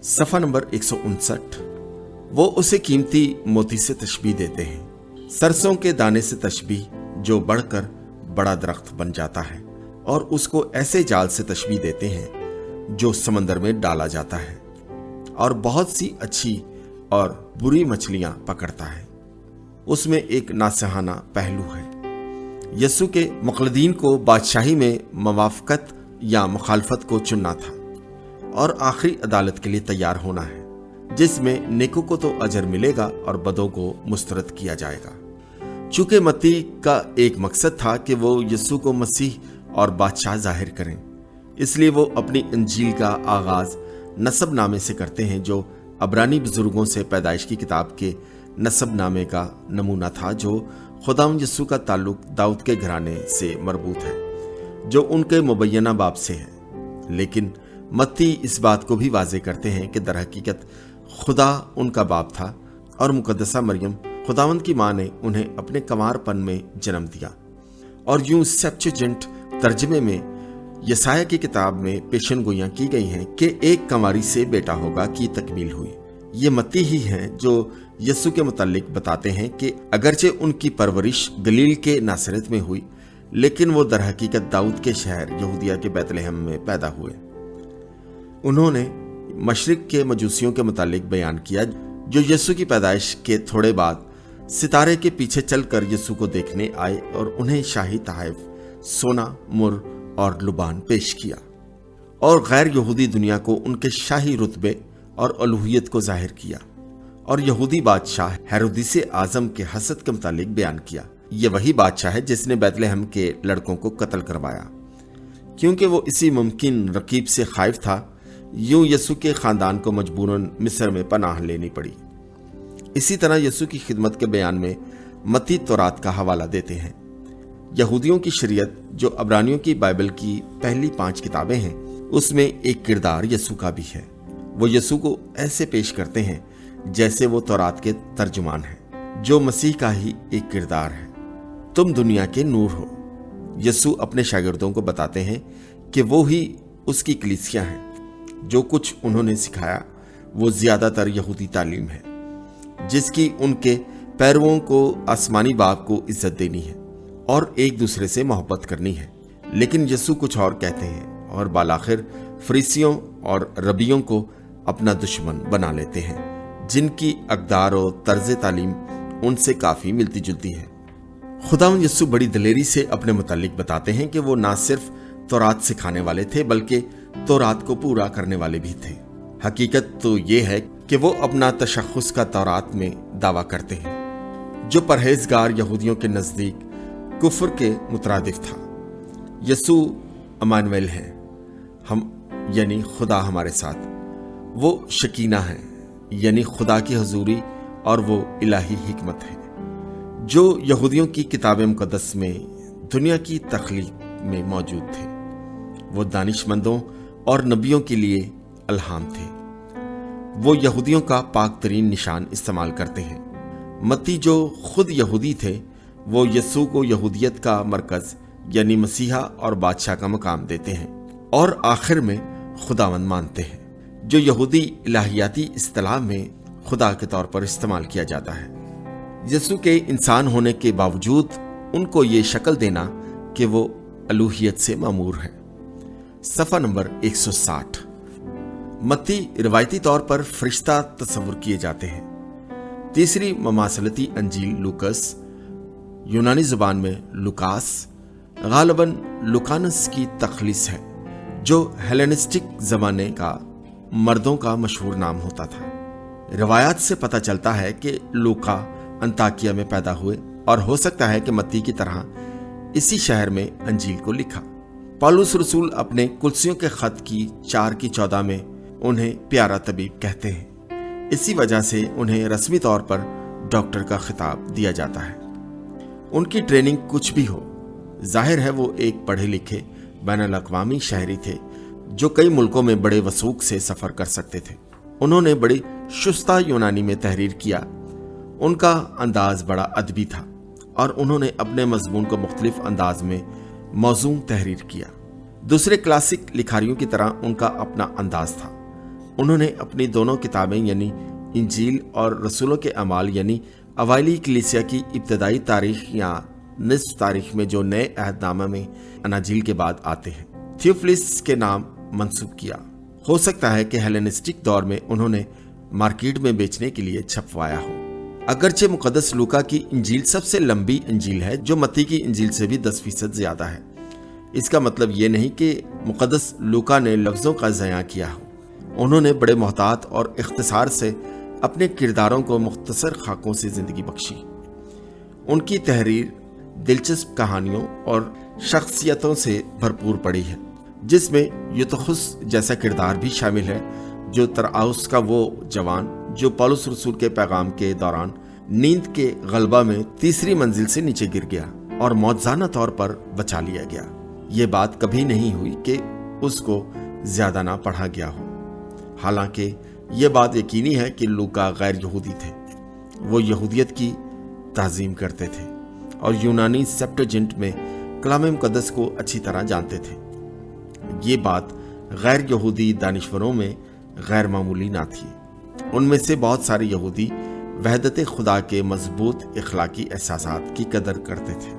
صفحہ نمبر 159۔ وہ اسے قیمتی موتی سے تشبیہ دیتے ہیں، سرسوں کے دانے سے تشبیہ جو بڑھ کر بڑا درخت بن جاتا ہے، اور اس کو ایسے جال سے تشبیہ دیتے ہیں جو سمندر میں ڈالا جاتا ہے اور بہت سی اچھی اور بری مچھلیاں پکڑتا ہے۔ اس میں ایک ناصحانہ پہلو ہے۔ یسوع کے مقلدین کو بادشاہی میں موافقت یا مخالفت کو چننا تھا اور آخری عدالت کے لیے تیار ہونا ہے، جس میں نیکوں کو تو اجر ملے گا اور بدوں کو مسترد کیا جائے گا۔ چونکہ متی کا ایک مقصد تھا کہ وہ یسوع کو مسیح اور بادشاہ ظاہر کریں، اس لیے وہ اپنی انجیل کا آغاز نسب نامے سے کرتے ہیں، جو عبرانی بزرگوں سے پیدائش کی کتاب کے نسب نامے کا نمونہ تھا، جو خداوند یسوع کا تعلق داؤد کے گھرانے سے مربوط ہے، جو ان کے مبینہ باپ سے ہے۔ لیکن متی اس بات کو بھی واضح کرتے ہیں کہ در حقیقت خدا ان کا باپ تھا اور مقدسہ مریم خداوند کی ماں نے انہیں اپنے کنوار پن میں جنم دیا، اور یوں سیپچوجنٹ ترجمے میں یسایہ کی کتاب میں پیشن گوئیاں کی گئی ہیں کہ ایک کنواری سے بیٹا ہوگا کی تکمیل ہوئی۔ یہ متی ہی ہیں جو یسوع کے متعلق بتاتے ہیں کہ اگرچہ ان کی پرورش گلیل کے ناصرت میں ہوئی، لیکن وہ در حقیقت داؤد کے شہر یہودیہ کے بیت لحم میں پیدا ہوئے۔ انہوں نے مشرق کے مجوسیوں کے متعلق بیان کیا، جو یسوع کی پیدائش کے تھوڑے بعد ستارے کے پیچھے چل کر یسوع کو دیکھنے آئے اور انہیں شاہی تحائف سونا، مر اور لبان پیش کیا، اور غیر یہودی دنیا کو ان کے شاہی رتبے اور الوہیت کو ظاہر کیا، اور یہودی بادشاہ ہیرودیس اعظم کے حسد کے متعلق بیان کیا۔ یہ وہی بادشاہ ہے جس نے بیت لحم کے لڑکوں کو قتل کروایا، کیونکہ وہ اسی ممکن رقیب سے خائف تھا۔ یوں یسوع کے خاندان کو مجبوراً مصر میں پناہ لینی پڑی۔ اسی طرح یسوع کی خدمت کے بیان میں متی تورات کا حوالہ دیتے ہیں۔ یہودیوں کی شریعت، جو عبرانیوں کی بائبل کی پہلی 5 کتابیں ہیں، اس میں ایک کردار یسوع کا بھی ہے۔ وہ یسوع کو ایسے پیش کرتے ہیں جیسے وہ تورات کے ترجمان ہیں، جو مسیح کا ہی ایک کردار ہے۔ تم دنیا کے نور ہو۔ یسوع اپنے شاگردوں کو بتاتے ہیں کہ وہ ہی اس کی کلیسیا ہیں۔ جو کچھ انہوں نے سکھایا وہ زیادہ تر یہودی تعلیم ہے، جس کی ان کے پیرووں کو آسمانی باپ کو عزت دینی ہے اور ایک دوسرے سے محبت کرنی ہے۔ لیکن یسوع کچھ اور کہتے ہیں، اور بالآخر فریسیوں اور ربیوں کو اپنا دشمن بنا لیتے ہیں، جن کی اقدار و طرز تعلیم ان سے کافی ملتی جلتی ہے۔ خداوند یسوع بڑی دلیری سے اپنے متعلق بتاتے ہیں کہ وہ نہ صرف تورات سکھانے والے تھے بلکہ تورات کو پورا کرنے والے بھی تھے۔ حقیقت تو یہ ہے کہ وہ اپنا تشخص کا تورات میں دعویٰ کرتے ہیں، جو پرہیزگار یہودیوں کے نزدیک کفر کے مترادف تھا۔ یسوع امانویل ہے، ہم یعنی خدا ہمارے ساتھ۔ وہ شکینہ ہے، یعنی خدا کی حضوری، اور وہ الہی حکمت ہے، جو یہودیوں کی کتاب مقدس میں دنیا کی تخلیق میں موجود تھے۔ وہ دانش مندوں اور نبیوں کے لیے الہام تھے۔ وہ یہودیوں کا پاک ترین نشان استعمال کرتے ہیں۔ متی جو خود یہودی تھے، وہ یسوع کو یہودیت کا مرکز یعنی مسیحا اور بادشاہ کا مقام دیتے ہیں، اور آخر میں خداوند مانتے ہیں، جو یہودی الہیاتی اصطلاح میں خدا کے طور پر استعمال کیا جاتا ہے۔ یسوع کے انسان ہونے کے باوجود ان کو یہ شکل دینا کہ وہ الوہیت سے مامور ہے۔ صفحہ نمبر 160۔ متی روایتی طور پر فرشتہ تصور کیے جاتے ہیں۔ تیسری مماثلتی انجیل لوکس، یونانی زبان میں لوکاس، غالباً لوکانس کی تخلیص ہے، جو ہیلینسٹک زمانے کا مردوں کا مشہور نام ہوتا تھا۔ روایات سے پتہ چلتا ہے کہ لوکا انطاکیہ میں پیدا ہوئے، اور ہو سکتا ہے کہ متی کی طرح اسی شہر میں انجیل کو لکھا۔ پالوس رسول اپنے کلسیوں کے خط کی 4:14 میں انہیں پیارا طبیب کہتے ہیں۔ اسی وجہ سے انہیں رسمی طور پر ڈاکٹر کا خطاب دیا جاتا ہے۔ ان کی ٹریننگ کچھ بھی ہو، ظاہر ہے وہ ایک پڑھے لکھے بین الاقوامی شہری تھے جو کئی ملکوں میں بڑے وثوق سے سفر کر سکتے تھے۔ انہوں نے بڑی شستہ یونانی میں تحریر کیا۔ ان کا انداز بڑا ادبی تھا، اور انہوں نے اپنے مضمون کو مختلف انداز میں موزوں تحریر کیا۔ دوسرے کلاسک لکھاریوں کی طرح ان کا اپنا انداز تھا۔ انہوں نے اپنی دونوں کتابیں یعنی انجیل اور رسولوں کے اعمال یعنی اوائلی کلیسیا کی ابتدائی تاریخ یا نصف تاریخ میں جو نئے عہد نامہ میں اناجیل کے بعد آتے ہیں تھیوفلس کے نام منسوب کیا۔ ہو سکتا ہے کہ ہیلینسٹک دور میں انہوں نے مارکیٹ میں بیچنے کے لیے چھپوایا ہو۔ اگرچہ مقدس لوکا کی انجیل سب سے لمبی انجیل ہے جو متی کی انجیل سے بھی 10% زیادہ ہے، اس کا مطلب یہ نہیں کہ مقدس لوکا نے لفظوں کا ضیاع کیا ہو۔ انہوں نے بڑے محتاط اور اختصار سے اپنے کرداروں کو مختصر خاکوں سے زندگی بخشی۔ ان کی تحریر دلچسپ کہانیوں اور شخصیتوں سے بھرپور پڑی ہے، جس میں یوتخس جیسا کردار بھی شامل ہے جو ترآؤس کا وہ جوان جو پولس رسول کے پیغام کے دوران نیند کے غلبہ میں تیسری منزل سے نیچے گر گیا اور معجزانہ طور پر بچا لیا گیا۔ یہ بات کبھی نہیں ہوئی کہ اس کو زیادہ نہ پڑھا گیا ہو۔ حالانکہ یہ بات یقینی ہے کہ لوکا غیر یہودی تھے، وہ یہودیت کی تعظیم کرتے تھے اور یونانی سیپٹوجنٹ میں کلام مقدس کو اچھی طرح جانتے تھے۔ یہ بات غیر یہودی دانشوروں میں غیر معمولی نہ تھی۔ ان میں سے بہت سارے یہودی وحدت خدا کے مضبوط اخلاقی احساسات کی قدر کرتے تھے۔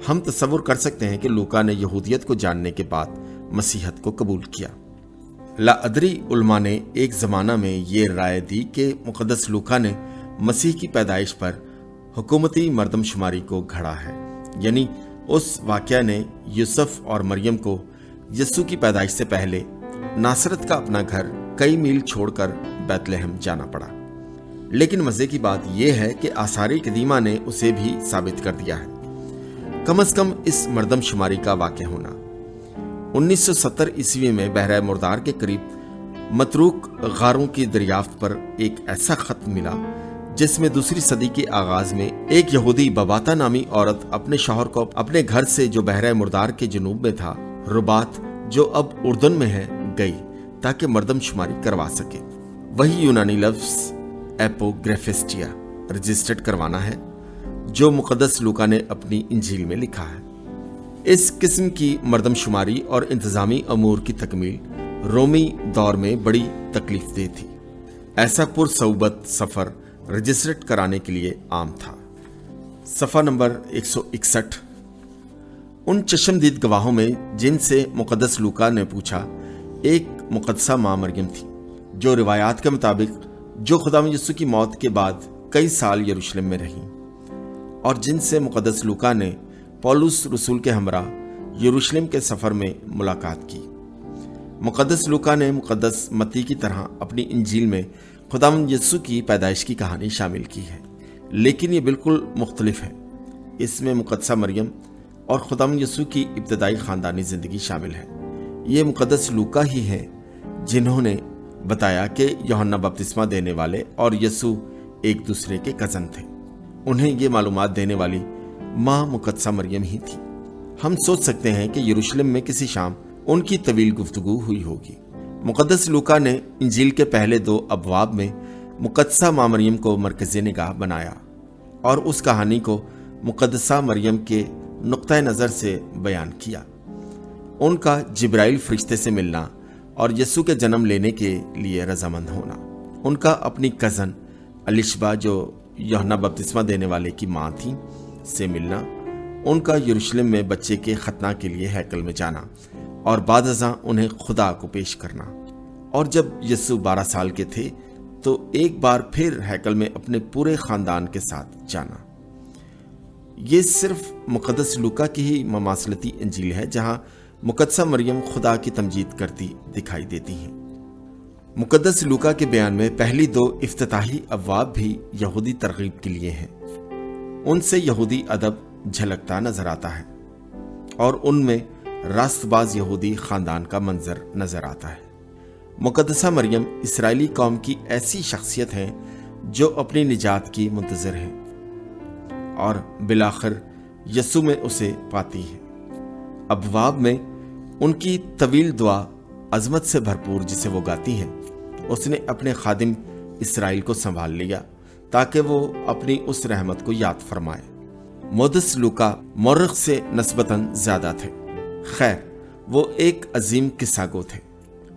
ہم تصور کر سکتے ہیں کہ لوکا نے یہودیت کو جاننے کے بعد مسیحیت کو قبول کیا۔ لاادری علماء نے ایک زمانہ میں یہ رائے دی کہ مقدس لوکا نے مسیح کی پیدائش پر حکومتی مردم شماری کو گھڑا ہے، یعنی اس واقعہ نے یوسف اور مریم کو یسوع کی پیدائش سے پہلے ناصرت کا اپنا گھر کئی میل چھوڑ کر بیت لحم جانا پڑا۔ لیکن مزے کی بات یہ ہے کہ آثار قدیمہ نے اسے بھی ثابت کر دیا ہے، کم از کم اس مردم شماری کا واقع ہونا۔ 1970 عیسوی میں بحیرہ مردار کے قریب متروک غاروں کی دریافت پر ایک ایسا خط ملا جس میں دوسری صدی کے آغاز میں ایک یہودی بباتا نامی عورت اپنے شوہر کو اپنے گھر سے جو بحیرہ مردار کے جنوب میں تھا، ربات جو اب اردن میں ہے، گئی تاکہ مردم شماری کروا سکے۔ وہی یونانی لفظ ایپوگریفسٹیا رجسٹرڈ کروانا ہے جو مقدس لوکا نے اپنی انجیل میں لکھا ہے۔ اس قسم کی مردم شماری اور انتظامی امور کی تکمیل رومی دور میں بڑی تکلیف دہ تھی۔ ایسا پرصعوبت سفر رجسٹرڈ کرانے کے لیے عام تھا۔ صفحہ نمبر 161۔ ان چشمدید گواہوں میں جن سے مقدس لوکا نے پوچھا ایک مقدسہ ماں مریم تھی، جو روایات کے مطابق جو خداوند یسوع کی موت کے بعد کئی سال یروشلم میں رہیں، اور جن سے مقدس لوکا نے پولس رسول کے ہمراہ یروشلم کے سفر میں ملاقات کی۔ مقدس لوکا نے مقدس متی کی طرح اپنی انجیل میں خداوند یسوع کی پیدائش کی کہانی شامل کی ہے، لیکن یہ بالکل مختلف ہے۔ اس میں مقدسہ مریم اور خداوند یسوع کی ابتدائی خاندانی زندگی شامل ہے۔ یہ مقدس لوکا ہی ہیں جنہوں نے بتایا کہ یوحنا بپتسمہ دینے والے اور یسوع ایک دوسرے کے کزن تھے۔ انہیں یہ معلومات دینے والی ماں مقدسہ مریم ہی تھی۔ ہم سوچ سکتے ہیں کہ یروشلم میں کسی شام ان کی طویل گفتگو ہوئی ہوگی۔ مقدس لوکا نے انجیل کے پہلے 2 ابواب میں مقدسہ ماں مریم کو مرکز نگاہ بنایا اور اس کہانی کو مقدسہ مریم کے نقطہ نظر سے بیان کیا۔ ان کا جبرائیل فرشتے سے ملنا اور یسوع کے جنم لینے کے لیے رضامند ہونا، ان کا اپنی کزن الشبا جو یوحنا بپتسمہ دینے والے کی ماں تھی سے ملنا، ان کا یروشلم میں بچے کے ختنہ کے لیے ہیکل میں جانا اور بعد ازاں انہیں خدا کو پیش کرنا، اور جب یسوع 12 سال کے تھے تو ایک بار پھر ہیکل میں اپنے پورے خاندان کے ساتھ جانا۔ یہ صرف مقدس لوکا کی ہی مماثلتی انجیل ہے جہاں مقدسہ مریم خدا کی تمجید کرتی دکھائی دیتی ہیں۔ مقدس لوکا کے بیان میں پہلی 2 افتتاحی ابواب بھی یہودی ترغیب کے لیے ہیں۔ ان سے یہودی ادب جھلکتا نظر آتا ہے اور ان میں راست باز یہودی خاندان کا منظر نظر آتا ہے۔ مقدسہ مریم اسرائیلی قوم کی ایسی شخصیت ہیں جو اپنی نجات کی منتظر ہیں اور بالآخر یسوع میں اسے پاتی ہیں۔ ابواب میں ان کی طویل دعا عظمت سے بھرپور جسے وہ گاتی ہیں، اس نے اپنے خادم اسرائیل کو سنبھال لیا تاکہ وہ اپنی اس رحمت کو یاد فرمائے۔ مقدس لوکا مورخ سے نسبتاً زیادہ تھے، خیر وہ ایک عظیم قصہ گو تھے۔